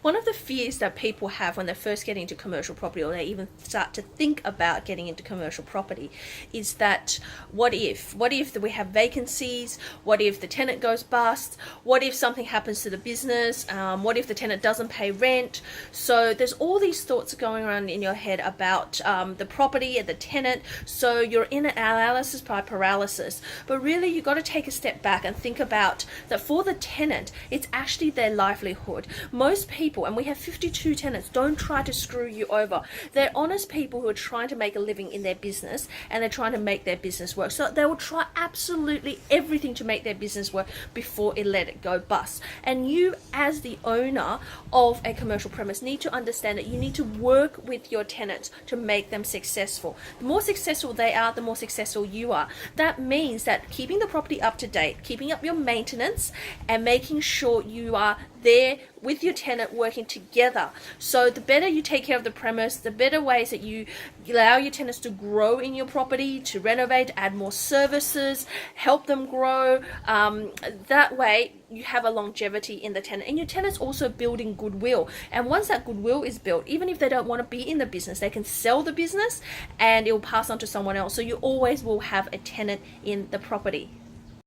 One of the fears that people have when they first get into commercial property, or they even start to think about getting into commercial property, is that what if we have vacancies? What if the tenant goes bust? What if something happens to the business? What if the tenant doesn't pay rent? So there's all these thoughts going around in your head about the property and the tenant. So you're in an analysis by paralysis. But really, you've got to take a step back and think about that for the tenant, it's actually their livelihood. Most people, and we have 52 tenants, don't try to screw you over. They're honest people who are trying to make a living in their business, and they're trying to make their business work. So they will try absolutely everything to make their business work before it let it go bust. And you, as the owner of a commercial premise, need to understand that you need to work with your tenants to make them successful. The more successful they are, the more successful you are. That means that keeping the property up to date, keeping up your maintenance, and making sure you are there with your tenant working together. So the better you take care of the premise, the better ways that you allow your tenants to grow in your property, to renovate, add more services, help them grow. That way you have a longevity in the tenant, and your tenant's also building goodwill. And once that goodwill is built, even if they don't want to be in the business, they can sell the business and it will pass on to someone else. So you always will have a tenant in the property.